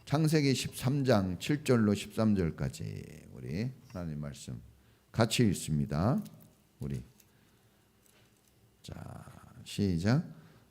창세기 13장 7절로 13절까지 우리 하나님 말씀 같이 읽습니다. 우리 자 시작.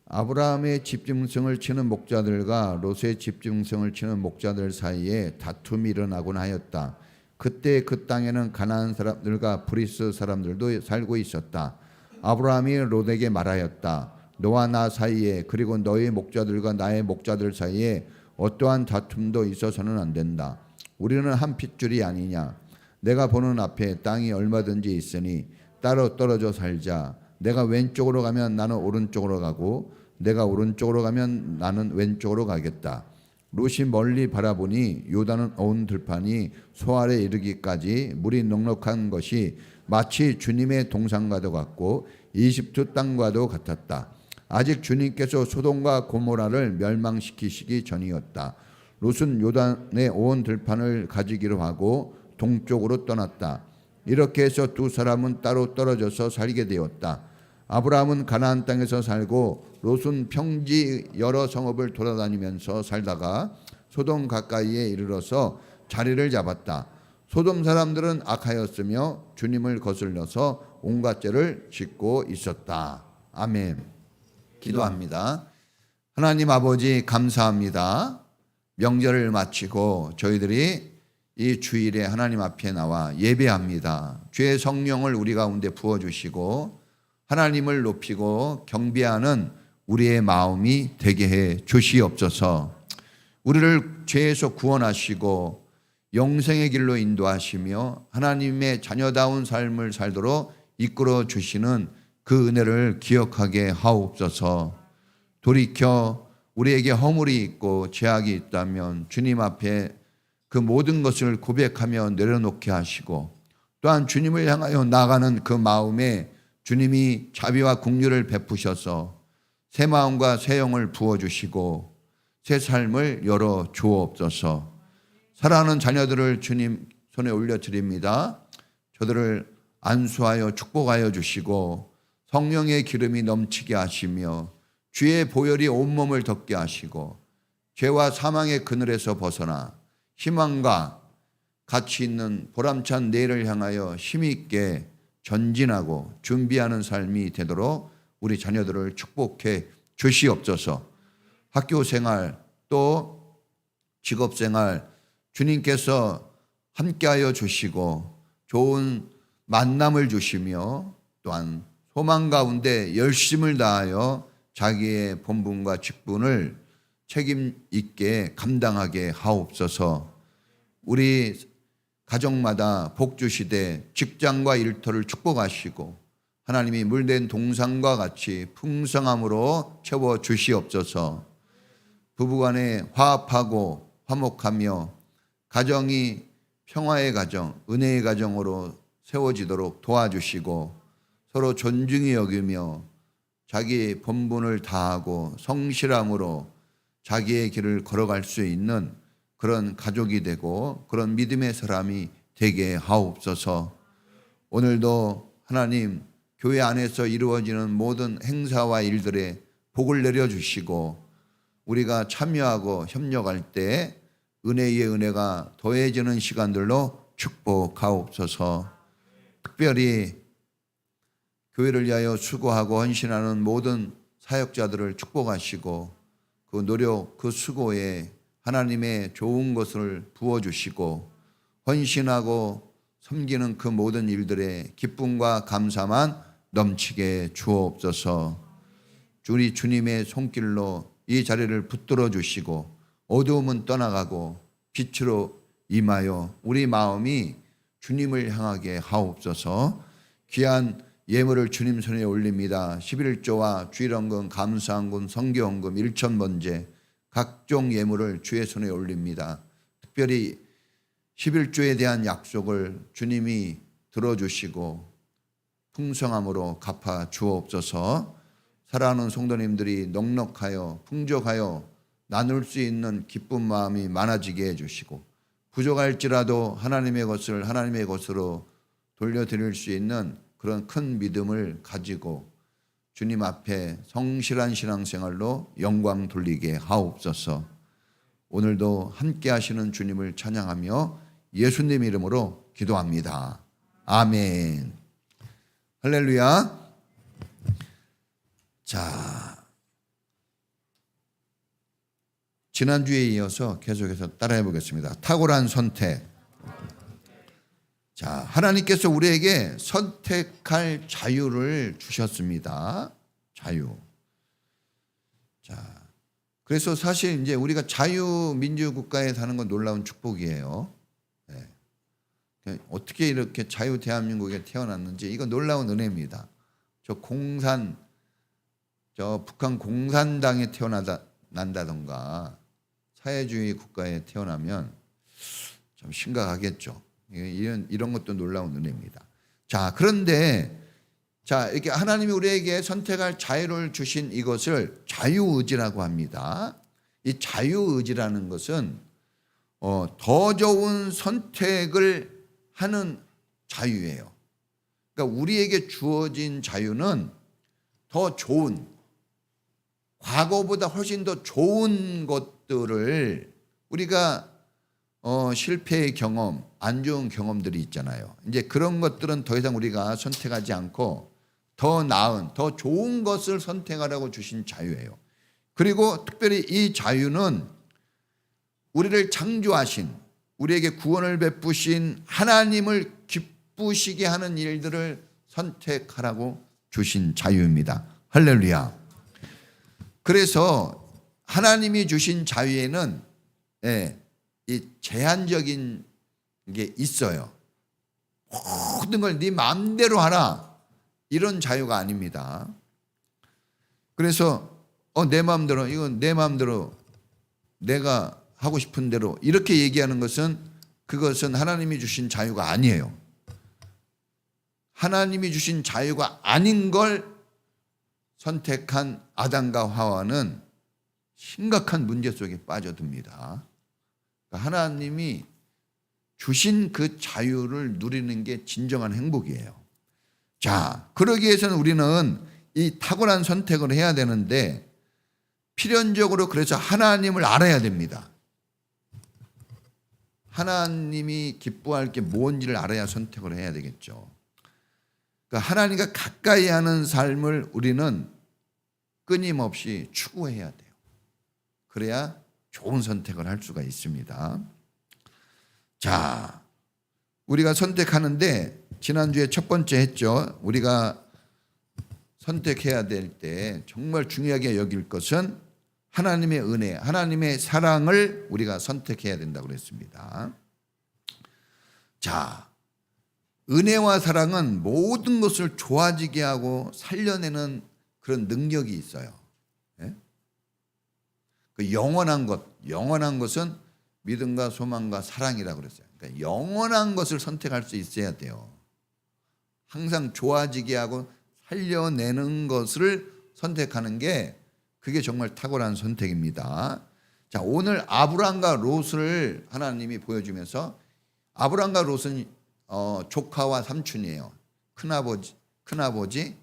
아브라함의 집중성을 치는 목자들과 롯의 집중성을 치는 목자들 사이에 다툼이 일어나곤 하였다. 그때 그 땅에는 가나안 사람들과 브리스 사람들도 살고 있었다. 아브라함이 롯에게 말하였다. 너와 나 사이에 그리고 너의 목자들과 나의 목자들 사이에 어떠한 다툼도 있어서는 안 된다. 우리는 한 핏줄이 아니냐. 내가 보는 앞에 땅이 얼마든지 있으니 따로 떨어져 살자. 내가 왼쪽으로 가면 나는 오른쪽으로 가고 내가 오른쪽으로 가면 나는 왼쪽으로 가겠다. 롯이 멀리 바라보니 요단은 온 들판이 소알에 이르기까지 물이 넉넉한 것이 마치 주님의 동산과도 같고 이집트 땅과도 같았다. 아직 주님께서 소돔과 고모라를 멸망시키시기 전이었다. 롯은 요단의 온 들판을 가지기로 하고 동쪽으로 떠났다. 이렇게 해서 두 사람은 따로 떨어져서 살게 되었다. 아브라함은 가나안 땅에서 살고 롯은 평지 여러 성읍을 돌아다니면서 살다가 소돔 가까이에 이르러서 자리를 잡았다. 소돔 사람들은 악하였으며 주님을 거슬러서 온갖 죄를 짓고 있었다. 아멘. 기도합니다. 하나님 아버지 감사합니다. 명절을 마치고 저희들이 이 주일에 하나님 앞에 나와 예배합니다. 주의 성령을 우리 가운데 부어주시고 하나님을 높이고 경배하는 우리의 마음이 되게 해 주시옵소서. 우리를 죄에서 구원하시고 영생의 길로 인도하시며 하나님의 자녀다운 삶을 살도록 이끌어 주시는 그 은혜를 기억하게 하옵소서. 돌이켜 우리에게 허물이 있고 죄악이 있다면 주님 앞에 그 모든 것을 고백하며 내려놓게 하시고 또한 주님을 향하여 나아가는 그 마음에 주님이 자비와 긍휼을 베푸셔서 새 마음과 새 영을 부어주시고 새 삶을 열어 주옵소서. 사랑하는 자녀들을 주님 손에 올려드립니다. 저들을 안수하여 축복하여 주시고 성령의 기름이 넘치게 하시며 주의 보혈이 온몸을 덮게 하시고 죄와 사망의 그늘에서 벗어나 희망과 가치 있는 보람찬 내일을 향하여 힘있게 전진하고 준비하는 삶이 되도록 우리 자녀들을 축복해 주시옵소서. 학교 생활 또 직업 생활 주님께서 함께하여 주시고 좋은 만남을 주시며 또한 소망 가운데 열심을 다하여 자기의 본분과 직분을 책임 있게 감당하게 하옵소서. 우리 가정마다 복 주시되 직장과 일터를 축복하시고 하나님이 물된 동산과 같이 풍성함으로 채워 주시옵소서. 부부간에 화합하고 화목하며 가정이 평화의 가정, 은혜의 가정으로 세워지도록 도와주시고 서로 존중히 여기며 자기 본분을 다하고 성실함으로 자기의 길을 걸어갈 수 있는 그런 가족이 되고 그런 믿음의 사람이 되게 하옵소서. 오늘도 하나님 교회 안에서 이루어지는 모든 행사와 일들에 복을 내려주시고 우리가 참여하고 협력할 때 은혜의 은혜가 더해지는 시간들로 축복하옵소서. 특별히 교회를 위하여 수고하고 헌신하는 모든 사역자들을 축복하시고 그 노력, 그 수고에 하나님의 좋은 것을 부어주시고 헌신하고 섬기는 그 모든 일들에 기쁨과 감사만 넘치게 주옵소서. 우리 주님의 손길로 이 자리를 붙들어 주시고 어두움은 떠나가고 빛으로 임하여 우리 마음이 주님을 향하게 하옵소서. 귀한 예물을 주님 손에 올립니다. 11조와 주일헌금, 감사헌금, 성교헌금, 1,000번제 각종 예물을 주의 손에 올립니다. 특별히 11조에 대한 약속을 주님이 들어주시고 풍성함으로 갚아 주옵소서. 사랑하는 성도님들이 넉넉하여 풍족하여 나눌 수 있는 기쁜 마음이 많아지게 해주시고 부족할지라도 하나님의 것으로 돌려드릴 수 있는 그런 큰 믿음을 가지고 주님 앞에 성실한 신앙생활로 영광 돌리게 하옵소서. 오늘도 함께 하시는 주님을 찬양하며 예수님 이름으로 기도합니다. 아멘. 할렐루야. 자, 지난주에 이어서 계속해서 따라해 보겠습니다. 탁월한 선택. 자, 하나님께서 우리에게 선택할 자유를 주셨습니다. 자유. 자, 그래서 사실 이제 우리가 자유민주국가에 사는 건 놀라운 축복이에요. 네. 어떻게 이렇게 자유 대한민국에 태어났는지 이건 놀라운 은혜입니다. 저 북한 공산당에 태어난다던가 사회주의 국가에 태어나면 좀 심각하겠죠. 이런 것도 놀라운 은혜입니다. 자, 그런데 이렇게 하나님이 우리에게 선택할 자유를 주신 이것을 자유의지라고 합니다. 이 자유의지라는 것은 더 좋은 선택을 하는 자유예요. 그러니까 우리에게 주어진 자유는 더 좋은, 과거보다 훨씬 더 좋은 것들을 우리가 실패의 경험, 안 좋은 경험들이 있잖아요. 이제 그런 것들은 더 이상 우리가 선택하지 않고 더 나은, 더 좋은 것을 선택하라고 주신 자유예요. 그리고 특별히 이 자유는 우리를 창조하신, 우리에게 구원을 베푸신 하나님을 기쁘시게 하는 일들을 선택하라고 주신 자유입니다. 할렐루야. 그래서 하나님이 주신 자유에는 이 제한적인 게 있어요. 모든 걸 네 마음대로 하라, 이런 자유가 아닙니다. 그래서 내 마음대로, 이건 내 마음대로 내가 하고 싶은 대로 이렇게 얘기하는 것은, 그것은 하나님이 주신 자유가 아니에요. 하나님이 주신 자유가 아닌 걸 선택한 아담과 하와는 심각한 문제 속에 빠져듭니다. 하나님이 주신 그 자유를 누리는 게 진정한 행복이에요. 자, 그러기 위해서는 우리는 이 탁월한 선택을 해야 되는데, 필연적으로 그래서 하나님을 알아야 됩니다. 하나님이 기뻐할 게 뭔지를 알아야 선택을 해야 되겠죠. 그러니까 하나님과 가까이 하는 삶을 우리는 끊임없이 추구해야 돼요. 그래야 좋은 선택을 할 수가 있습니다. 자, 우리가 선택하는데 지난주에 첫 번째 했죠. 우리가 선택해야 될 때 정말 중요하게 여길 것은 하나님의 은혜, 하나님의 사랑을 우리가 선택해야 된다고 그랬습니다. 자, 은혜와 사랑은 모든 것을 좋아지게 하고 살려내는 그런 능력이 있어요. 그 영원한 것은 믿음과 소망과 사랑이라고 그랬어요. 그러니까 영원한 것을 선택할 수 있어야 돼요. 항상 좋아지게 하고 살려내는 것을 선택하는 게, 그게 정말 탁월한 선택입니다. 자, 오늘 아브람과 롯을 하나님이 보여주면서, 아브람과 롯은 조카와 삼촌이에요. 큰아버지,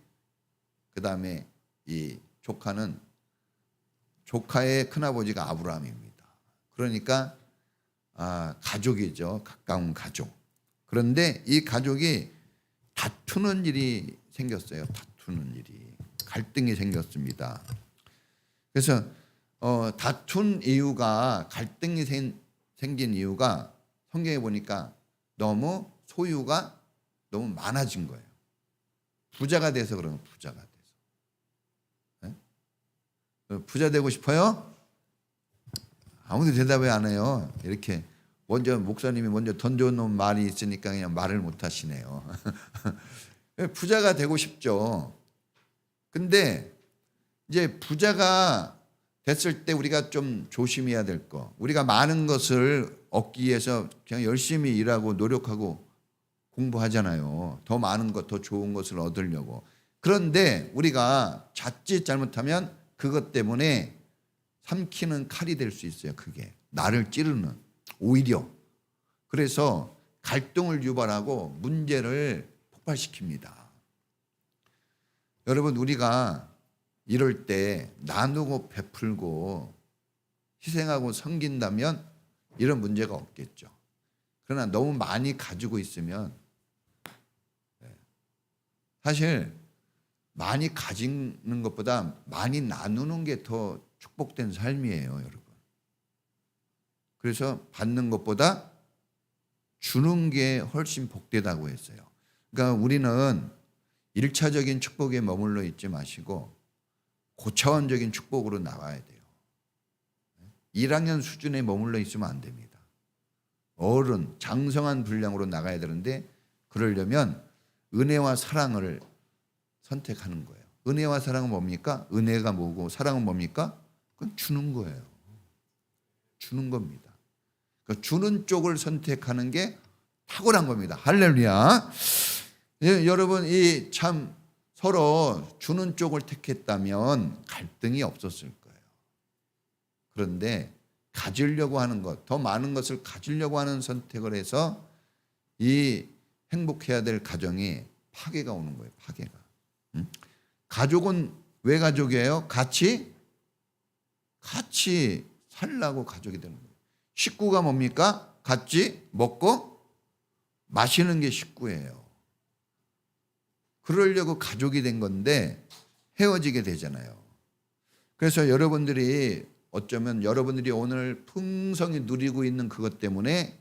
그 다음에 이 조카의 큰아버지가 아브라함입니다. 그러니까 가족이죠. 가까운 가족. 그런데 이 가족이 다투는 일이 생겼어요. 갈등이 생겼습니다. 그래서 다툰 이유가, 갈등이 생긴 이유가 성경에 보니까 너무 소유가 너무 많아진 거예요. 부자가 돼서 그러면 부자가 돼서. 부자 되고 싶어요? 아무도 대답을 안 해요. 이렇게 목사님이 먼저 던져놓은 말이 있으니까 그냥 말을 못 하시네요. 부자가 되고 싶죠. 근데 이제 부자가 됐을 때 우리가 좀 조심해야 될 거, 우리가 많은 것을 얻기 위해서 그냥 열심히 일하고 노력하고 공부하잖아요. 더 많은 것, 더 좋은 것을 얻으려고. 그런데 우리가 자칫 잘못하면 그것 때문에 삼키는 칼이 될 수 있어요. 그게 나를 찌르는, 오히려. 그래서 갈등을 유발하고 문제를 폭발시킵니다. 여러분, 우리가 이럴 때 나누고 베풀고 희생하고 섬긴다면 이런 문제가 없겠죠. 그러나 너무 많이 가지고 있으면 사실 많이 가지는 것보다 많이 나누는 게 더 축복된 삶이에요, 여러분. 그래서 받는 것보다 주는 게 훨씬 복되다고 했어요. 그러니까 우리는 1차적인 축복에 머물러 있지 마시고 고차원적인 축복으로 나가야 돼요. 1학년 수준에 머물러 있으면 안 됩니다. 어른, 장성한 분량으로 나가야 되는데 그러려면 은혜와 사랑을 선택하는 거예요. 은혜와 사랑은 뭡니까? 은혜가 뭐고 사랑은 뭡니까? 그건 주는 거예요. 주는 겁니다. 그러니까 주는 쪽을 선택하는 게 탁월한 겁니다. 할렐루야. 예, 여러분 이 참 서로 주는 쪽을 택했다면 갈등이 없었을 거예요. 그런데 가지려고 하는 것, 더 많은 것을 가지려고 하는 선택을 해서 이 행복해야 될 가정이 파괴가 오는 거예요. 파괴가. 가족은 왜 가족이에요? 같이 살라고 가족이 되는 거예요. 식구가 뭡니까? 같이 먹고 마시는 게 식구예요. 그러려고 가족이 된 건데 헤어지게 되잖아요. 그래서 여러분들이 어쩌면 여러분들이 오늘 풍성히 누리고 있는 그것 때문에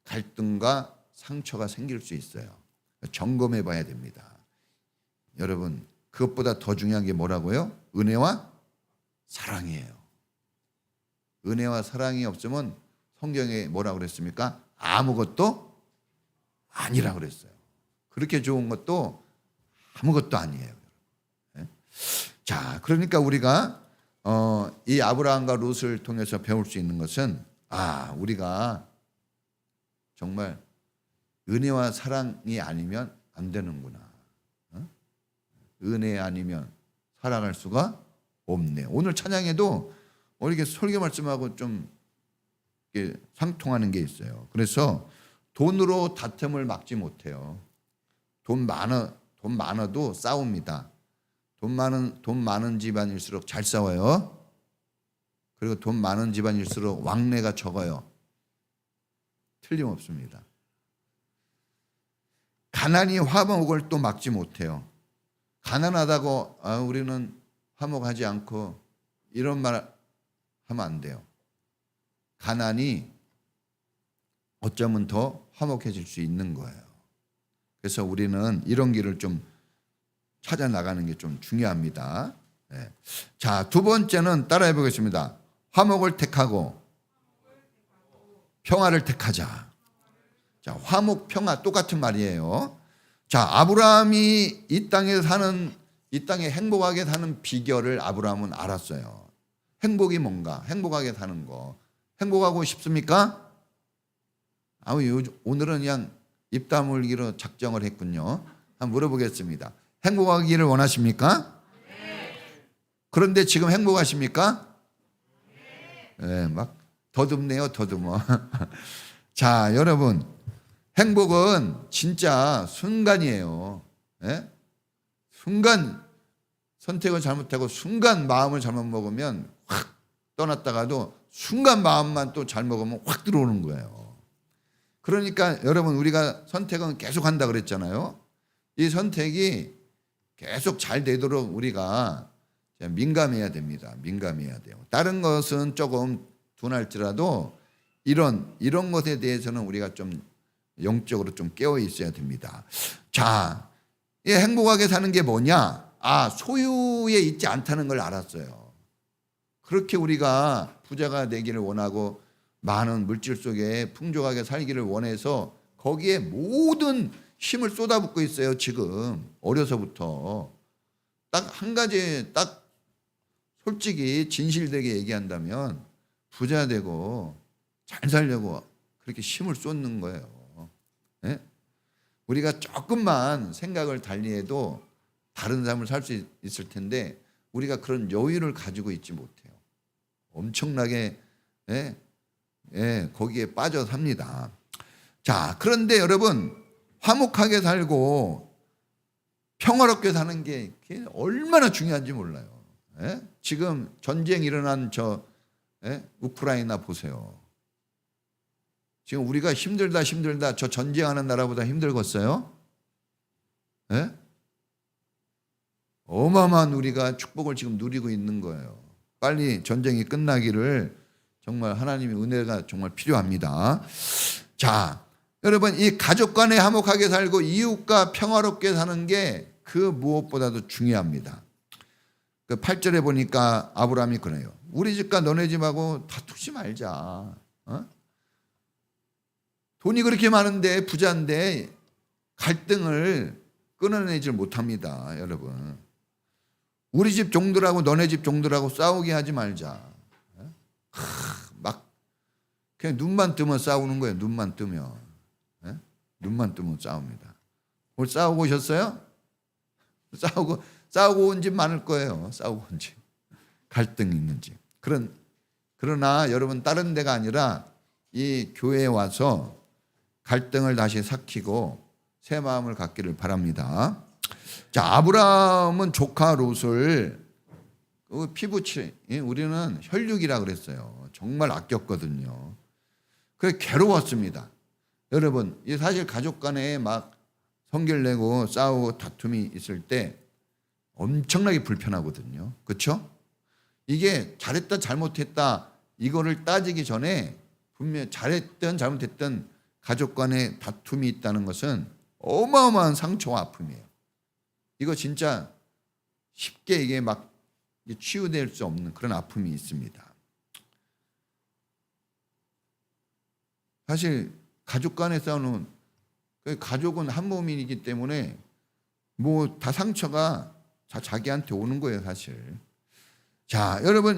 갈등과 상처가 생길 수 있어요. 점검해 봐야 됩니다. 여러분, 그것보다 더 중요한 게 뭐라고요? 은혜와 사랑이에요. 은혜와 사랑이 없으면 성경에 뭐라고 그랬습니까? 아무것도 아니라고 그랬어요. 그렇게 좋은 것도 아무것도 아니에요. 자, 그러니까 우리가 이 아브라함과 롯을 통해서 배울 수 있는 것은 우리가 정말 은혜와 사랑이 아니면 안 되는구나. 은혜 아니면 살아갈 수가 없네. 오늘 찬양에도 이렇게 설교 말씀하고 좀 상통하는 게 있어요. 그래서 돈으로 다툼을 막지 못해요. 돈 많아도 싸웁니다. 돈 많은 집안일수록 잘 싸워요. 그리고 돈 많은 집안일수록 왕래가 적어요. 틀림없습니다. 가난이 화목을 또 막지 못해요. 가난하다고 우리는 화목하지 않고 이런 말 하면 안 돼요. 가난이 어쩌면 더 화목해질 수 있는 거예요. 그래서 우리는 이런 길을 좀 찾아 나가는 게 좀 중요합니다. 네. 자, 두 번째는 따라해 보겠습니다. 화목을 택하고 평화를 택하자. 자, 화목, 평화 똑같은 말이에요. 자, 아브라함이 이 땅에 행복하게 사는 비결을 아브라함은 알았어요. 행복이 뭔가? 행복하게 사는 거. 행복하고 싶습니까? 오늘은 그냥 입 다물기로 작정을 했군요. 한번 물어보겠습니다. 행복하기를 원하십니까? 네. 그런데 지금 행복하십니까? 네, 막 더듬네요, 더듬어. 자, 여러분, 행복은 진짜 순간이에요. 네? 순간 선택을 잘못하고 순간 마음을 잘못 먹으면 확 떠났다가도 순간 마음만 또 잘 먹으면 확 들어오는 거예요. 그러니까 여러분 우리가 선택은 계속 한다 그랬잖아요. 이 선택이 계속 잘 되도록 우리가 민감해야 됩니다. 민감해야 돼요. 다른 것은 조금 둔할지라도 이런 것에 대해서는 우리가 좀 영적으로 좀 깨어 있어야 됩니다. 자, 이 행복하게 사는 게 뭐냐? 소유에 있지 않다는 걸 알았어요. 그렇게 우리가 부자가 되기를 원하고 많은 물질 속에 풍족하게 살기를 원해서 거기에 모든 힘을 쏟아붓고 있어요. 지금 어려서부터. 딱 한 가지 딱 솔직히 진실되게 얘기한다면 부자 되고 잘 살려고 그렇게 힘을 쏟는 거예요. 네? 우리가 조금만 생각을 달리해도 다른 삶을 살 수 있을 텐데 우리가 그런 여유를 가지고 있지 못해요. 엄청나게 거기에 빠져 삽니다. 자, 그런데 여러분 화목하게 살고 평화롭게 사는 게 얼마나 중요한지 몰라요. 지금 전쟁 일어난 우크라이나 보세요. 지금 우리가 힘들다 저 전쟁하는 나라보다 힘들겠어요? 예? 어마어마한 우리가 축복을 지금 누리고 있는 거예요. 빨리 전쟁이 끝나기를 정말 하나님의 은혜가 정말 필요합니다. 자, 여러분 이 가족 간에 화목하게 살고 이웃과 평화롭게 사는 게 그 무엇보다도 중요합니다. 그 8절에 보니까 아브라함이 그래요. 우리 집과 너네 집하고 다투지 말자. 돈이 그렇게 많은데 부자인데 갈등을 끊어내질 못합니다. 여러분. 우리 집 종들하고 너네 집 종들하고 싸우게 하지 말자. 막 그냥 눈만 뜨면 싸우는 거예요. 눈만 뜨면. 눈만 뜨면 싸웁니다. 오늘 싸우고 오셨어요? 싸우고 온 집 많을 거예요. 싸우고 온 집. 갈등이 있는 집. 그러나 여러분 다른 데가 아니라 이 교회에 와서 갈등을 다시 삭히고 새 마음을 갖기를 바랍니다. 자, 아브라함은 조카 롯을 피부치, 우리는 혈육이라 그랬어요. 정말 아꼈거든요. 그래 괴로웠습니다. 여러분, 사실 가족 간에 막 성결내고 싸우고 다툼이 있을 때 엄청나게 불편하거든요. 그렇죠? 이게 잘했다 잘못했다 이거를 따지기 전에 분명히 잘했든 잘못했든 가족 간에 다툼이 있다는 것은 어마어마한 상처와 아픔이에요. 이거 진짜 쉽게 이게 막 치유될 수 없는 그런 아픔이 있습니다. 사실 가족 간에 싸우는 가족은 한 몸이기 때문에 뭐 다 상처가 자기한테 오는 거예요, 사실. 자, 여러분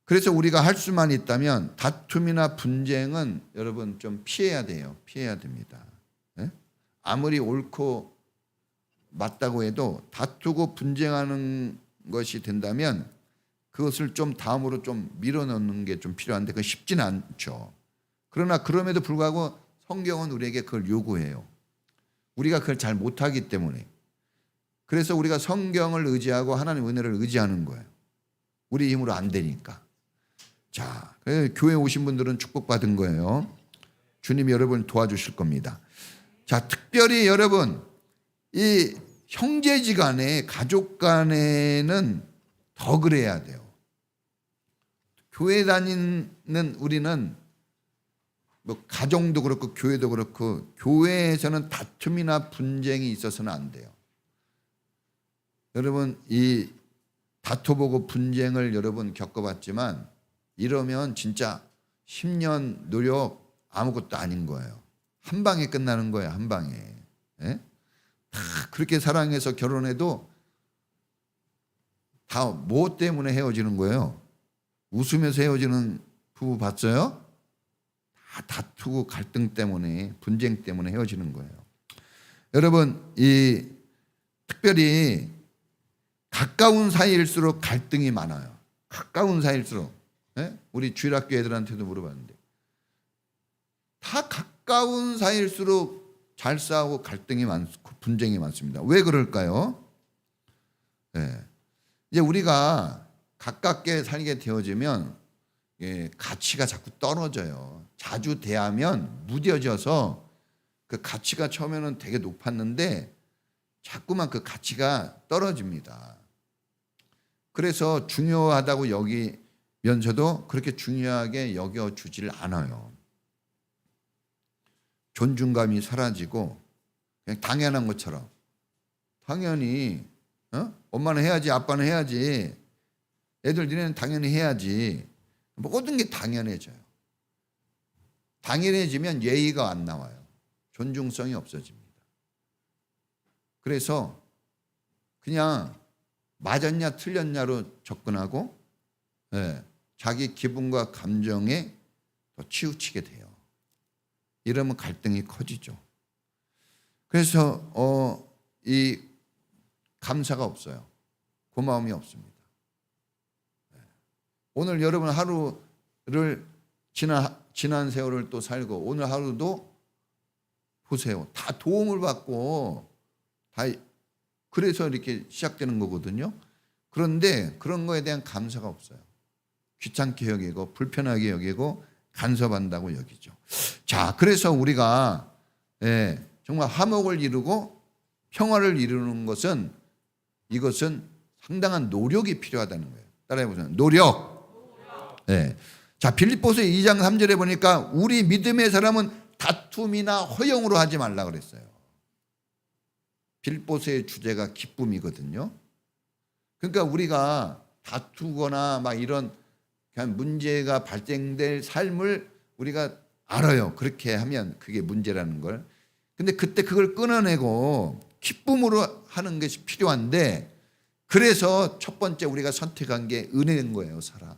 그래서 우리가 할 수만 있다면 다툼이나 분쟁은 여러분 좀 피해야 돼요. 피해야 됩니다. 아무리 옳고 맞다고 해도 다투고 분쟁하는 것이 된다면 그것을 좀 다음으로 좀 밀어넣는 게 좀 필요한데 그건 쉽지는 않죠. 그러나 그럼에도 불구하고 성경은 우리에게 그걸 요구해요. 우리가 그걸 잘 못하기 때문에. 그래서 우리가 성경을 의지하고 하나님의 은혜를 의지하는 거예요. 우리 힘으로 안 되니까. 자, 교회 오신 분들은 축복받은 거예요. 주님이 여러분을 도와주실 겁니다. 자, 특별히 여러분 이 형제지간에 가족 간에는 더 그래야 돼요. 교회 다니는 우리는 뭐 가정도 그렇고 교회도 그렇고 교회에서는 다툼이나 분쟁이 있어서는 안 돼요. 여러분 이 다투보고 분쟁을 여러분 겪어봤지만 이러면 진짜 10년 노력 아무것도 아닌 거예요. 한 방에 끝나는 거예요. 한 방에. 예? 다 그렇게 사랑해서 결혼해도 다 뭐 때문에 헤어지는 거예요? 웃으면서 헤어지는 부부 봤어요? 다 다투고 갈등 때문에 분쟁 때문에 헤어지는 거예요. 여러분 특별히 가까운 사이일수록 갈등이 많아요. 가까운 사이일수록. 우리 주일학교 애들한테도 물어봤는데 다 가까운 사이일수록 잘 싸우고 갈등이 많고 분쟁이 많습니다. 왜 그럴까요? 이제 우리가 가깝게 살게 되어지면 가치가 자꾸 떨어져요. 자주 대하면 무뎌져서 그 가치가 처음에는 되게 높았는데 자꾸만 그 가치가 떨어집니다. 그래서 중요하다고 여기면서도 그렇게 중요하게 여겨주질 않아요. 존중감이 사라지고 그냥 당연한 것처럼 당연히 엄마는 해야지 아빠는 해야지 애들 니네는 당연히 해야지 모든 게 당연해져요. 당연해지면 예의가 안 나와요. 존중성이 없어집니다. 그래서 그냥 맞았냐 틀렸냐로 접근하고 자기 기분과 감정에 더 치우치게 돼요. 이러면 갈등이 커지죠. 그래서 이 감사가 없어요. 고마움이 없습니다. 오늘 여러분 하루를 지난 세월을 또 살고 오늘 하루도 보세요. 다 도움을 받고 다 그래서 이렇게 시작되는 거거든요. 그런데 그런 거에 대한 감사가 없어요. 귀찮게 여기고 불편하게 여기고 간섭한다고 여기죠. 자, 그래서 우리가 정말 화목을 이루고 평화를 이루는 것은 이것은 상당한 노력이 필요하다는 거예요. 따라해보세요. 노력. 자, 빌립보서 2장 3절에 보니까 우리 믿음의 사람은 다툼이나 허용으로 하지 말라 그랬어요. 빌립보서의 주제가 기쁨이거든요. 그러니까 우리가 다투거나 막 이런 그냥 문제가 발생될 삶을 우리가 알아요. 그렇게 하면 그게 문제라는 걸. 근데 그때 그걸 끊어내고 기쁨으로 하는 것이 필요한데, 그래서 첫 번째 우리가 선택한 게 은혜인 거예요. 사랑.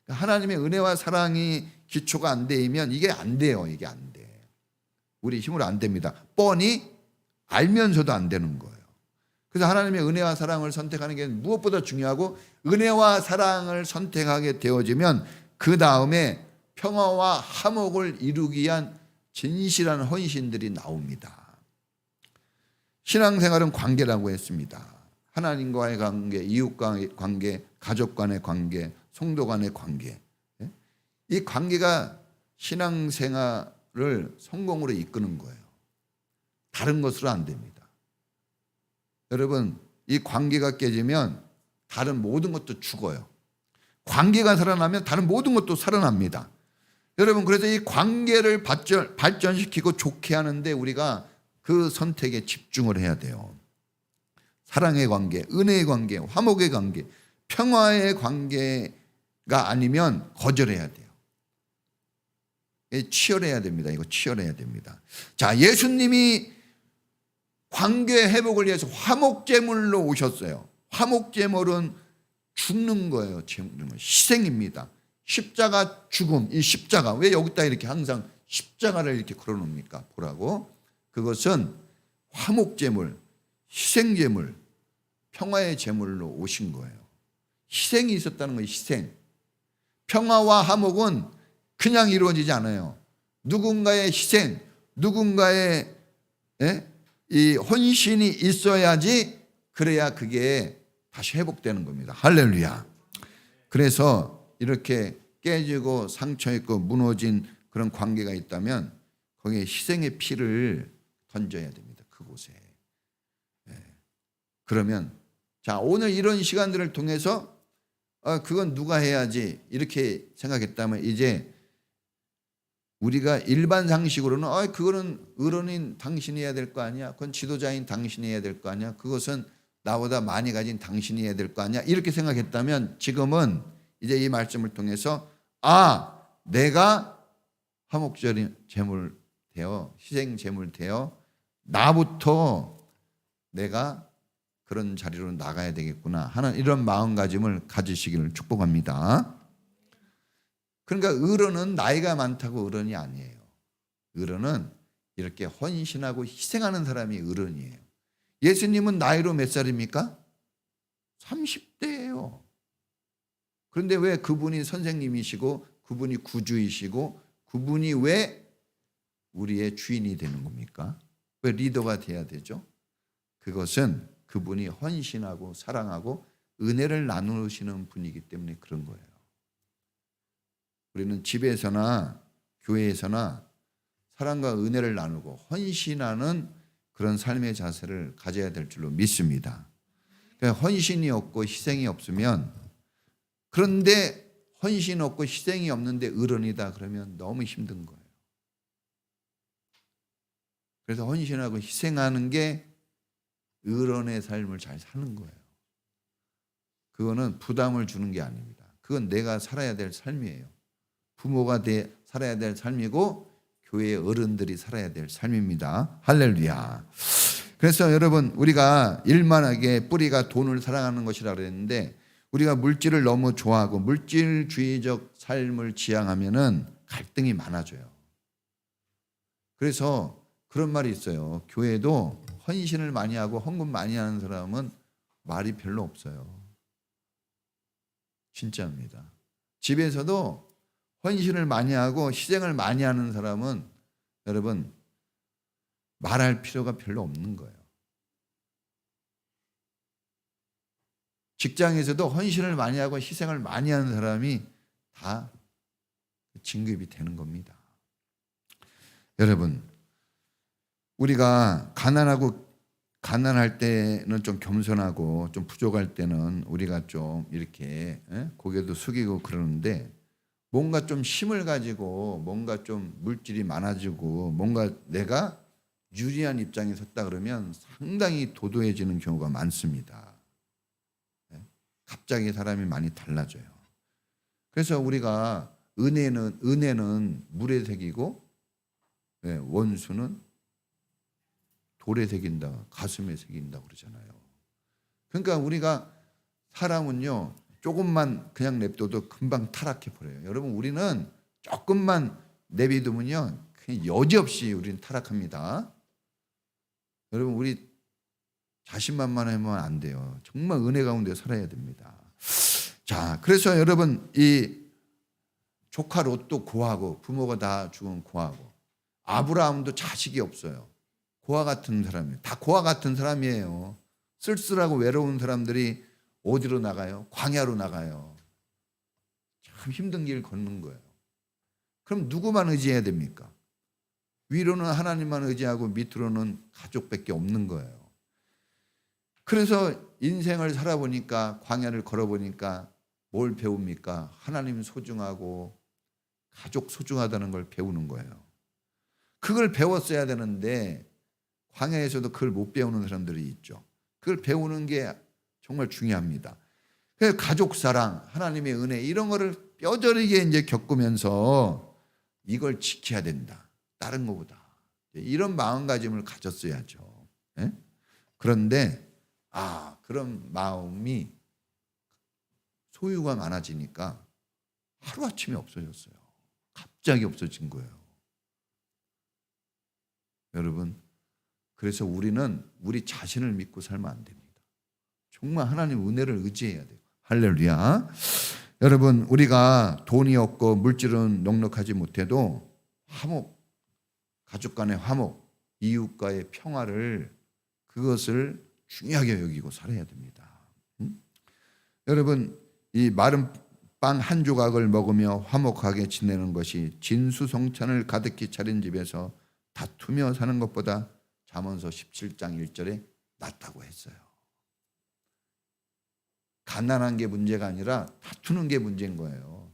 하나님의 은혜와 사랑이 기초가 안 되면 이게 안 돼요. 이게 안 돼. 우리 힘으로 안 됩니다. 뻔히 알면서도 안 되는 거예요. 그래서 하나님의 은혜와 사랑을 선택하는 게 무엇보다 중요하고, 은혜와 사랑을 선택하게 되어지면 그 다음에 평화와 화목을 이루기 위한 진실한 헌신들이 나옵니다. 신앙생활은 관계라고 했습니다. 하나님과의 관계, 이웃과의 관계, 가족 간의 관계, 성도 간의 관계. 이 관계가 신앙생활을 성공으로 이끄는 거예요. 다른 것으로 안 됩니다. 여러분, 이 관계가 깨지면 다른 모든 것도 죽어요. 관계가 살아나면 다른 모든 것도 살아납니다. 여러분, 그래서 이 관계를 발전시키고 좋게 하는데 우리가 그 선택에 집중을 해야 돼요. 사랑의 관계, 은혜의 관계, 화목의 관계, 평화의 관계가 아니면 거절해야 돼요. 치열해야 됩니다. 이거 치열해야 됩니다. 자, 예수님이 관계 회복을 위해서 화목제물로 오셨어요. 화목제물은 죽는 거예요. 희생입니다. 십자가 죽음, 이 십자가, 왜 여기다 이렇게 항상 십자가를 이렇게 걸어놓습니까? 보라고. 그것은 화목제물, 희생제물, 평화의 제물로 오신 거예요. 희생이 있었다는 거예요. 희생. 평화와 화목은 그냥 이루어지지 않아요. 누군가의 희생, 누군가의 이 헌신이 있어야지, 그래야 그게 다시 회복되는 겁니다. 할렐루야. 그래서 이렇게 깨지고 상처 있고 무너진 그런 관계가 있다면 거기에 희생의 피를 던져야 됩니다. 그곳에. 그러면 자, 오늘 이런 시간들을 통해서 그건 누가 해야지 이렇게 생각했다면, 이제 우리가 일반 상식으로는 그거는 어른인 당신이 해야 될 거 아니야, 그건 지도자인 당신이 해야 될 거 아니야, 그것은 나보다 많이 가진 당신이 해야 될 거 아니야, 이렇게 생각했다면, 지금은 이제 이 말씀을 통해서 내가 화목제물 되어 희생 제물 되어 나부터 내가 그런 자리로 나가야 되겠구나 하는 이런 마음가짐을 가지시기를 축복합니다. 그러니까 어른은 나이가 많다고 어른이 아니에요. 어른은 이렇게 헌신하고 희생하는 사람이 어른이에요. 예수님은 나이로 몇 살입니까? 30대예요. 그런데 왜 그분이 선생님이시고 그분이 구주이시고 그분이 왜 우리의 주인이 되는 겁니까? 왜 리더가 돼야 되죠? 그것은 그분이 헌신하고 사랑하고 은혜를 나누시는 분이기 때문에 그런 거예요. 우리는 집에서나 교회에서나 사랑과 은혜를 나누고 헌신하는 그런 삶의 자세를 가져야 될 줄로 믿습니다. 그러니까 헌신이 없고 희생이 없으면, 그런데 헌신 없고 희생이 없는데 어른이다 그러면 너무 힘든 거예요. 그래서 헌신하고 희생하는 게 어른의 삶을 잘 사는 거예요. 그거는 부담을 주는 게 아닙니다. 그건 내가 살아야 될 삶이에요. 부모가 살아야 될 삶이고 교회의 어른들이 살아야 될 삶입니다. 할렐루야. 그래서 여러분, 우리가 일만하게 뿌리가 돈을 사랑하는 것이라 그랬는데, 우리가 물질을 너무 좋아하고 물질주의적 삶을 지향하면은 갈등이 많아져요. 그래서 그런 말이 있어요. 교회도 헌신을 많이 하고 헌금 많이 하는 사람은 말이 별로 없어요. 진짜입니다. 집에서도 헌신을 많이 하고 희생을 많이 하는 사람은 여러분 말할 필요가 별로 없는 거예요. 직장에서도 헌신을 많이 하고 희생을 많이 하는 사람이 다 진급이 되는 겁니다. 여러분, 우리가 가난할 때는 좀 겸손하고 좀 부족할 때는 우리가 좀 이렇게 고개도 숙이고 그러는데, 뭔가 좀 힘을 가지고 뭔가 좀 물질이 많아지고 뭔가 내가 유리한 입장에 섰다 그러면 상당히 도도해지는 경우가 많습니다. 갑자기 사람이 많이 달라져요. 그래서 우리가 은혜는 물에 새기고 원수는 돌에 새긴다, 가슴에 새긴다 그러잖아요. 그러니까 우리가 사람은요, 조금만 그냥 냅둬도 금방 타락해 버려요. 여러분, 우리는 조금만 내비두면요, 그냥 여지없이 우리는 타락합니다. 여러분, 우리 자신만만하면 안 돼요. 정말 은혜 가운데 살아야 됩니다. 자, 그래서 여러분, 이 조카 롯도 고아고, 부모가 다 죽은 고아고, 아브라함도 자식이 없어요. 고아 같은 사람이에요. 다 고아 같은 사람이에요. 쓸쓸하고 외로운 사람들이 어디로 나가요? 광야로 나가요. 참 힘든 길 걷는 거예요. 그럼 누구만 의지해야 됩니까? 위로는 하나님만 의지하고 밑으로는 가족밖에 없는 거예요. 그래서 인생을 살아보니까, 광야를 걸어보니까 뭘 배웁니까? 하나님 소중하고 가족 소중하다는 걸 배우는 거예요. 그걸 배웠어야 되는데 광야에서도 그걸 못 배우는 사람들이 있죠. 그걸 배우는 게 정말 중요합니다. 그래서 가족 사랑, 하나님의 은혜, 이런 거를 뼈저리게 이제 겪으면서 이걸 지켜야 된다, 다른 것보다, 이런 마음가짐을 가졌어야죠. 그런데 그런 마음이 소유가 많아지니까 하루아침에 없어졌어요. 갑자기 없어진 거예요. 여러분, 그래서 우리는 우리 자신을 믿고 살면 안 됩니다. 정말 하나님 은혜를 의지해야 돼요. 할렐루야. 여러분, 우리가 돈이 없고 물질은 넉넉하지 못해도 화목, 가족 간의 화목, 이웃과의 평화를, 그것을 중요하게 여기고 살아야 됩니다. 여러분, 이 마른 빵 한 조각을 먹으며 화목하게 지내는 것이 진수성찬을 가득히 차린 집에서 다투며 사는 것보다 잠언서 17장 1절에 낫다고 했어요. 가난한 게 문제가 아니라 다투는 게 문제인 거예요.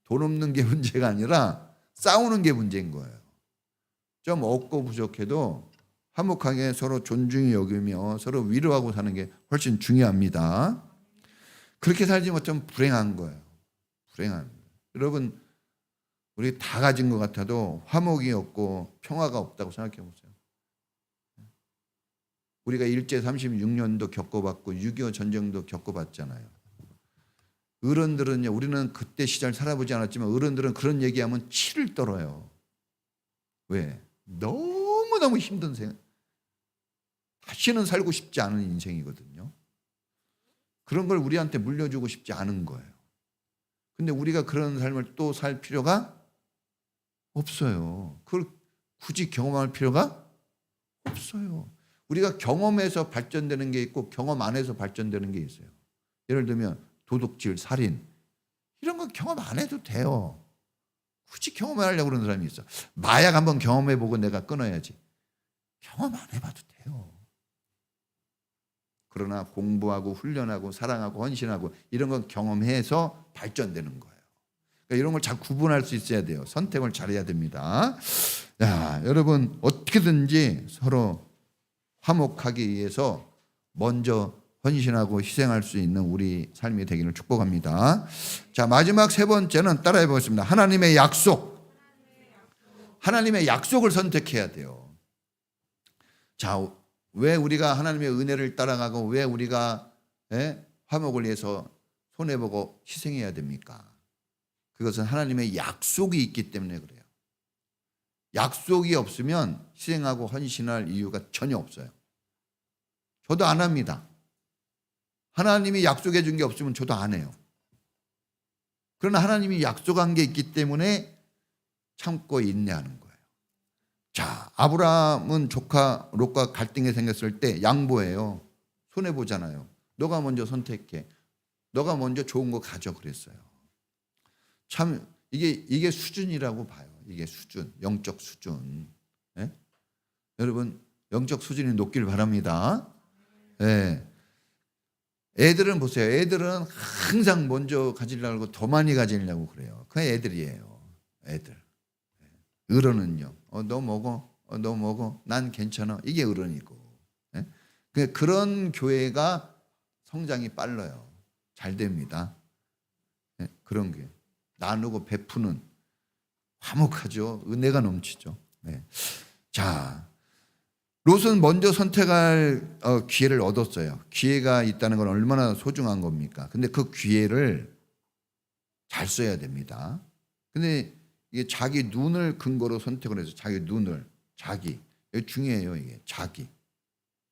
돈 없는 게 문제가 아니라 싸우는 게 문제인 거예요. 좀 없고 부족해도 화목하게 서로 존중히 여기며 서로 위로하고 사는 게 훨씬 중요합니다. 그렇게 살지 못하면 불행한 거예요. 불행한 거예요. 여러분, 우리 다 가진 것 같아도 화목이 없고 평화가 없다고 생각해 보세요. 우리가 일제 36년도 겪어봤고 6.25 전쟁도 겪어봤잖아요. 어른들은요, 우리는 그때 시절 살아보지 않았지만 어른들은 그런 얘기하면 치를 떨어요. 왜? 너무너무 힘든 생각, 다시는 살고 싶지 않은 인생이거든요. 그런 걸 우리한테 물려주고 싶지 않은 거예요. 근데 우리가 그런 삶을 또 살 필요가 없어요. 그걸 굳이 경험할 필요가 없어요. 우리가 경험에서 발전되는 게 있고 경험 안에서 발전되는 게 있어요. 예를 들면 도둑질, 살인, 이런 거 경험 안 해도 돼요. 굳이 경험하려고 그러는 사람이 있어. 마약 한번 경험해보고 내가 끊어야지. 경험 안 해봐도 돼요. 그러나 공부하고 훈련하고 사랑하고 헌신하고 이런 건 경험해서 발전되는 거예요. 그러니까 이런 걸 잘 구분할 수 있어야 돼요. 선택을 잘해야 됩니다. 자, 여러분, 어떻게든지 서로 화목하기 위해서 먼저 헌신하고 희생할 수 있는 우리 삶이 되기를 축복합니다. 자, 마지막 세 번째는 따라해 보겠습니다. 하나님의 약속. 하나님의 약속을 선택해야 돼요. 자, 왜 우리가 하나님의 은혜를 따라가고 왜 우리가 화목을 위해서 손해보고 희생해야 됩니까? 그것은 하나님의 약속이 있기 때문에 그래요. 약속이 없으면 희생하고 헌신할 이유가 전혀 없어요. 저도 안 합니다. 하나님이 약속해 준 게 없으면 저도 안 해요. 그러나 하나님이 약속한 게 있기 때문에 참고 인내하는 거예요. 자, 아브라함은 조카 롯과 갈등이 생겼을 때 양보해요. 손해보잖아요. 너가 먼저 선택해. 너가 먼저 좋은 거 가져 그랬어요. 참 이게 수준이라고 봐요. 이게 수준, 영적 수준. 예? 여러분 영적 수준이 높길 바랍니다. 예. 애들은 보세요. 애들은 항상 먼저 가지려고 더 많이 가지려고 그래요. 그 애들이에요. 애들. 어른은요. 너 먹어. 너 먹어. 난 괜찮아. 이게 어른이고. 예? 그런 교회가 성장이 빨라요. 잘 됩니다. 예? 그런 교회. 나누고 베푸는 화목하죠. 은혜가 넘치죠. 네. 자, 롯은 먼저 선택할 기회를 얻었어요. 기회가 있다는 건 얼마나 소중한 겁니까? 근데 그 기회를 잘 써야 됩니다. 근데 이게 자기 눈을 근거로 선택을 해서 자기 눈을, 이게 중요해요. 이게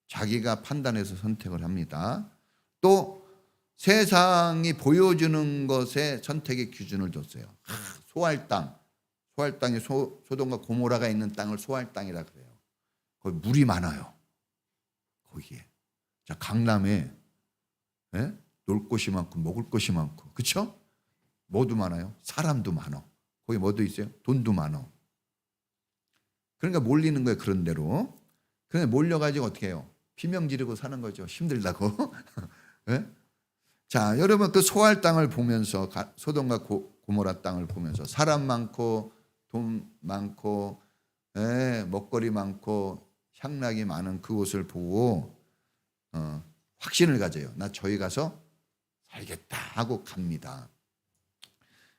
자기가 판단해서 선택을 합니다. 또 세상이 보여주는 것에 선택의 기준을 뒀어요. 소할 땅이 소돔과 고모라가 있는 땅을 소할 땅이라 그래요. 거기 물이 많아요. 거기에. 자, 강남에 놀 곳이 많고 먹을 것이 많고, 그렇죠? 뭐도 많아요. 사람도 많어. 거기 뭐도 있어요. 돈도 많어. 그러니까 몰리는 거예요. 그런 대로. 그런데 몰려가지고 어떻게 해요? 비명 지르고 사는 거죠. 힘들다고. 네? 자, 여러분 그 소할 땅을 보면서 소돔과 고모라 땅을 보면서 사람 많고 돈 많고 먹거리 많고 향락이 많은 그곳을 보고 확신을 가져요. 나 저기 가서 살겠다 하고 갑니다.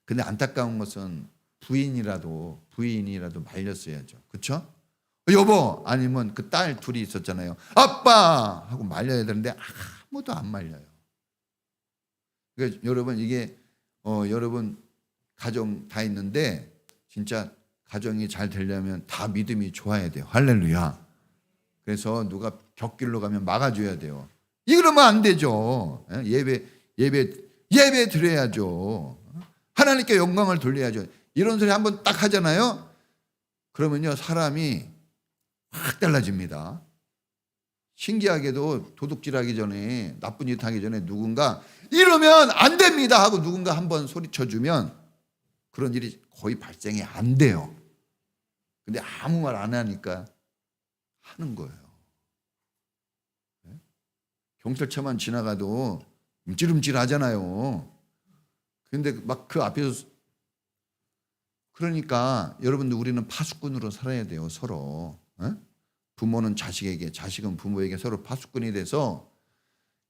근데 안타까운 것은 부인이라도 말렸어야죠. 그렇죠? 여보 아니면 그 딸 둘이 있었잖아요. 아빠 하고 말려야 되는데 아무도 안 말려요. 그러니까 여러분 이게 여러분 가정 다 있는데 진짜 가정이 잘 되려면 다 믿음이 좋아야 돼요. 할렐루야. 그래서 누가 곁길로 가면 막아줘야 돼요. 이러면 안 되죠. 예배 드려야죠. 하나님께 영광을 돌려야죠. 이런 소리 한번 딱 하잖아요. 그러면요 사람이 확 달라집니다. 신기하게도 도둑질하기 전에 나쁜 짓 하기 전에 누군가 이러면 안 됩니다 하고 누군가 한번 소리쳐주면 그런 일이 거의 발생이 안 돼요. 근데 아무 말 안 하니까 하는 거예요. 경찰차만 지나가도 움찔움찔 하잖아요. 근데 막 그 앞에서 그러니까 여러분들 우리는 파수꾼으로 살아야 돼요. 서로. 부모는 자식에게, 자식은 부모에게 서로 파수꾼이 돼서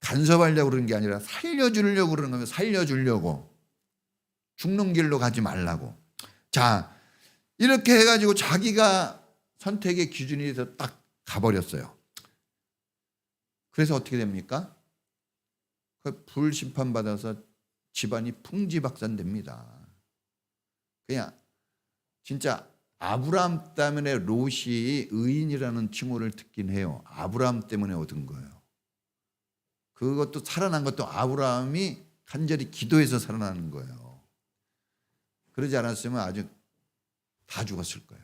간섭하려고 그러는 게 아니라 살려주려고 그러는 거면 살려주려고. 죽는 길로 가지 말라고. 자, 이렇게 해가지고 자기가 선택의 기준이 돼서 딱 가버렸어요. 그래서 어떻게 됩니까? 그 불심판 받아서 집안이 풍지박산됩니다. 그냥 진짜 아브라함 때문에 롯이 의인이라는 칭호를 듣긴 해요. 아브라함 때문에 얻은 거예요. 그것도 살아난 것도 아브라함이 간절히 기도해서 살아나는 거예요. 그러지 않았으면 아주 다 죽었을 거예요.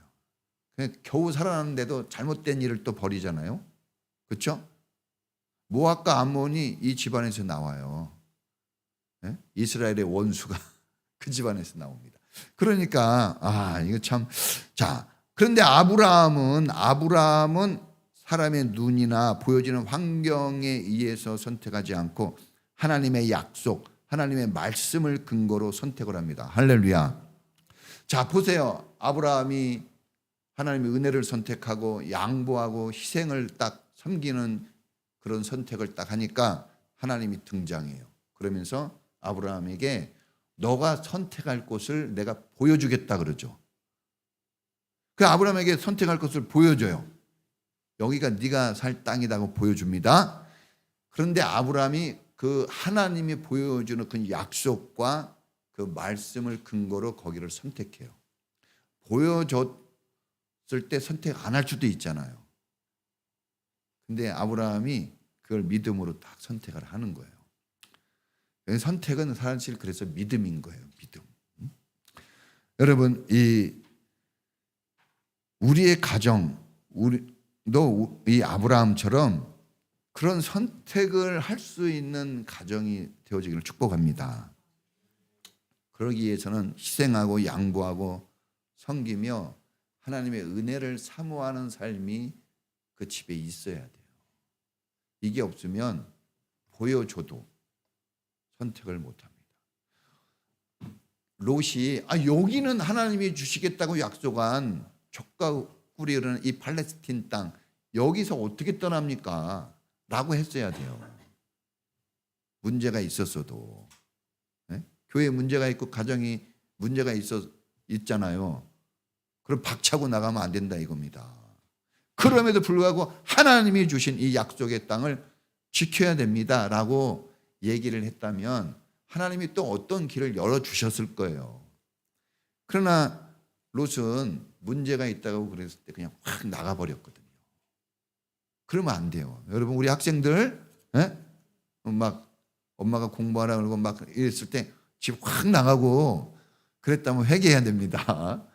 그냥 겨우 살아났는데도 잘못된 일을 또 벌이잖아요. 그렇죠? 모압과 암몬이 이 집안에서 나와요. 이스라엘의 원수가 그 집안에서 나옵니다. 그러니까 이거 참. 자, 그런데 아브라함은 사람의 눈이나 보여지는 환경에 의해서 선택하지 않고 하나님의 약속, 하나님의 말씀을 근거로 선택을 합니다. 할렐루야. 자, 보세요. 아브라함이 하나님의 은혜를 선택하고 양보하고 희생을 딱 섬기는 그런 선택을 딱 하니까 하나님이 등장해요. 그러면서 아브라함에게 너가 선택할 곳을 내가 보여주겠다 그러죠. 그 아브라함에게 선택할 것을 보여줘요. 여기가 네가 살 땅이라고 보여줍니다. 그런데 아브라함이 그 하나님이 보여주는 그 약속과 그 말씀을 근거로 거기를 선택해요. 보여줬을 때 선택 안 할 수도 있잖아요. 근데 아브라함이 그걸 믿음으로 딱 선택을 하는 거예요. 선택은 사실 그래서 믿음인 거예요. 믿음. 여러분 우리의 가정, 너 이 아브라함처럼 그런 선택을 할 수 있는 가정이 되어지기를 축복합니다. 그러기 위해서는 희생하고 양보하고 섬기며 하나님의 은혜를 사모하는 삶이 그 집에 있어야 돼요. 이게 없으면 보여줘도 선택을 못합니다. 롯이 여기는 하나님이 주시겠다고 약속한 족과 꿀이 흐르는 이 팔레스틴 땅 여기서 어떻게 떠납니까? 라고 했어야 돼요. 문제가 있었어도. 네? 교회에 문제가 있고 가정이 문제가 있잖아요. 그럼 박차고 나가면 안 된다 이겁니다. 그럼에도 불구하고 하나님이 주신 이 약속의 땅을 지켜야 됩니다 라고 얘기를 했다면 하나님이 또 어떤 길을 열어주셨을 거예요. 그러나 롯은 문제가 있다고 그랬을 때 그냥 확 나가버렸거든요. 그러면 안 돼요. 여러분 우리 학생들 막 엄마가 공부하라 그러고 막 이랬을 때 집 확 나가고 그랬다면 회개해야 됩니다.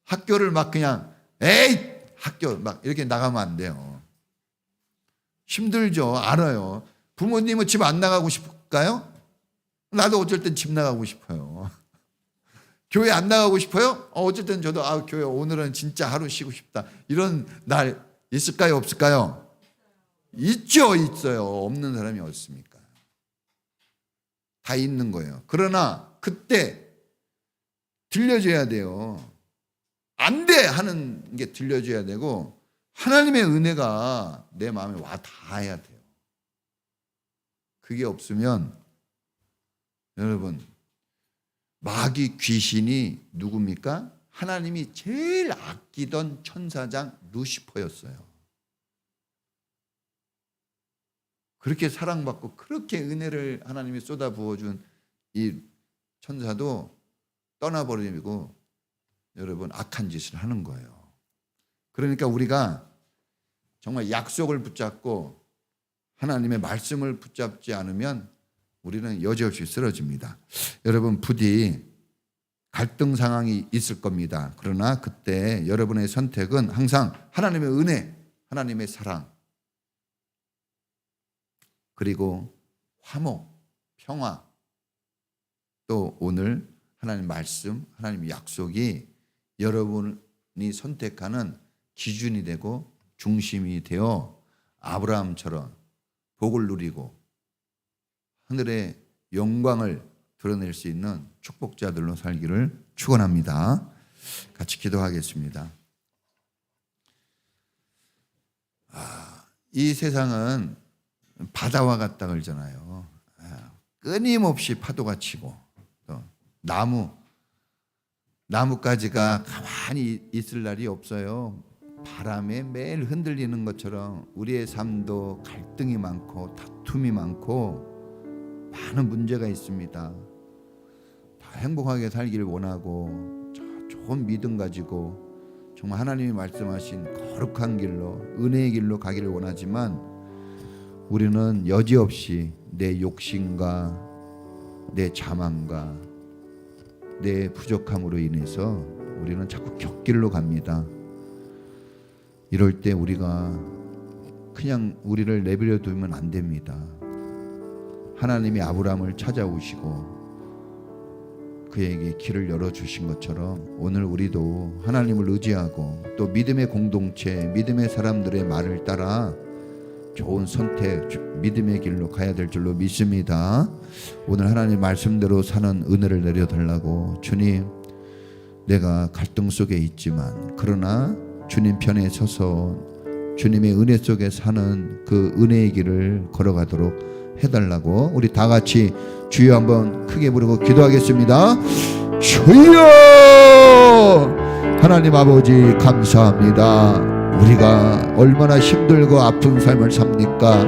학교를 막 그냥 에이 학교 막 이렇게 나가면 안 돼요. 힘들죠. 알아요. 부모님은 집 안 나가고 싶을까요? 나도 어쩔 땐 집 나가고 싶어요. 교회 안 나가고 싶어요? 어쩔 땐 저도 교회 오늘은 진짜 하루 쉬고 싶다. 이런 날 있을까요? 없을까요? 있죠. 있어요. 없는 사람이 없습니까? 다 있는 거예요. 그러나 그때 들려줘야 돼요. 안 돼 하는 게 들려줘야 되고 하나님의 은혜가 내 마음에 와 닿아야 돼요. 그게 없으면 여러분 마귀 귀신이 누굽니까? 하나님이 제일 아끼던 천사장 루시퍼였어요. 그렇게 사랑받고 그렇게 은혜를 하나님이 쏟아부어준 이 천사도 떠나버리고 여러분 악한 짓을 하는 거예요. 그러니까 우리가 정말 약속을 붙잡고 하나님의 말씀을 붙잡지 않으면 우리는 여지없이 쓰러집니다. 여러분 부디 갈등 상황이 있을 겁니다. 그러나 그때 여러분의 선택은 항상 하나님의 은혜, 하나님의 사랑, 그리고 화목, 평화, 또 오늘 하나님 말씀, 하나님 약속이 여러분이 선택하는 기준이 되고 중심이 되어 아브라함처럼 복을 누리고 하늘의 영광을 드러낼 수 있는 축복자들로 살기를 축원합니다. 같이 기도하겠습니다. 이 세상은 바다와 같다 그러잖아요. 끊임없이 파도가 치고 또 나뭇가지가 가만히 있을 날이 없어요. 바람에 매일 흔들리는 것처럼 우리의 삶도 갈등이 많고 다툼이 많고 많은 문제가 있습니다. 다 행복하게 살기를 원하고 좋은 믿음 가지고 정말 하나님이 말씀하신 거룩한 길로 은혜의 길로 가기를 원하지만 우리는 여지없이 내 욕심과 내 자만과 내 부족함으로 인해서 우리는 자꾸 곁길로 갑니다. 이럴 때 우리가 그냥 우리를 내버려 두면 안 됩니다. 하나님이 아브라함을 찾아오시고 그에게 길을 열어주신 것처럼 오늘 우리도 하나님을 의지하고 또 믿음의 공동체, 믿음의 사람들의 말을 따라 좋은 선택, 믿음의 길로 가야 될 줄로 믿습니다. 오늘 하나님 말씀대로 사는 은혜를 내려달라고 주님, 내가 갈등 속에 있지만 그러나 주님 편에 서서 주님의 은혜 속에 사는 그 은혜의 길을 걸어가도록 해달라고 우리 다 같이 주여 한번 크게 부르고 기도하겠습니다. 주여! 하나님 아버지 감사합니다. 우리가 얼마나 힘들고 아픈 삶을 삽니까?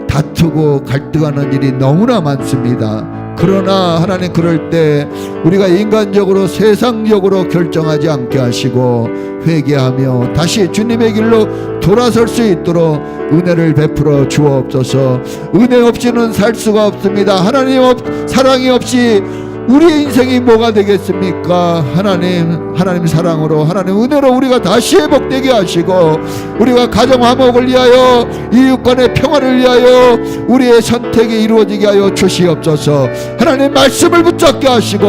다투고 갈등하는 일이 너무나 많습니다. 그러나 하나님 그럴 때 우리가 인간적으로 세상적으로 결정하지 않게 하시고 회개하며 다시 주님의 길로 돌아설 수 있도록 은혜를 베풀어 주옵소서. 은혜 없이는 살 수가 없습니다. 하나님 사랑이 없이 우리의 인생이 뭐가 되겠습니까? 하나님 사랑으로, 하나님 은혜로 우리가 다시 회복되게 하시고, 우리가 가정 화목을 위하여, 이웃 간의 평화를 위하여 우리의 선택이 이루어지게 하여 주시옵소서. 하나님 말씀을 붙잡게 하시고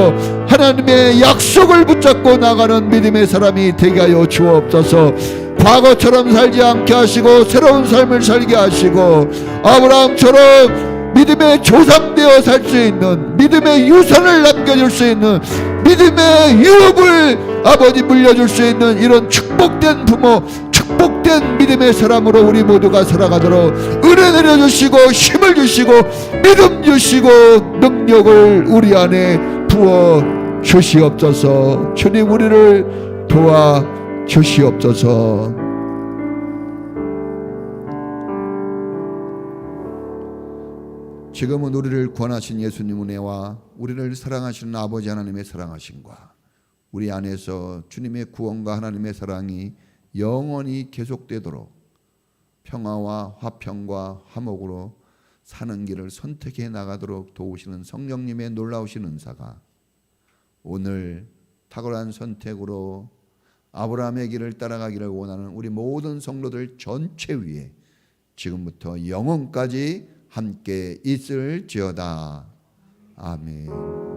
하나님의 약속을 붙잡고 나가는 믿음의 사람이 되게 하여 주옵소서. 과거처럼 살지 않게 하시고 새로운 삶을 살게 하시고, 아브라함처럼 믿음의 조상되어 살 수 있는, 믿음의 유산을 남겨줄 수 있는, 믿음의 유업을 아버지 물려줄 수 있는 이런 축복된 부모, 축복된 믿음의 사람으로 우리 모두가 살아가도록 은혜 내려주시고 힘을 주시고 믿음 주시고 능력을 우리 안에 부어 주시옵소서. 주님, 우리를 도와 주시옵소서. 지금은 우리를 구원하신 예수님 은혜와 우리를 사랑하시는 아버지 하나님의 사랑하심과 우리 안에서 주님의 구원과 하나님의 사랑이 영원히 계속되도록 평화와 화평과 화목으로 사는 길을 선택해 나가도록 도우시는 성령님의 놀라우신 은사가 오늘 탁월한 선택으로 아브라함의 길을 따라가기를 원하는 우리 모든 성도들 전체 위에 지금부터 영원까지 함께 있을지어다. 아멘.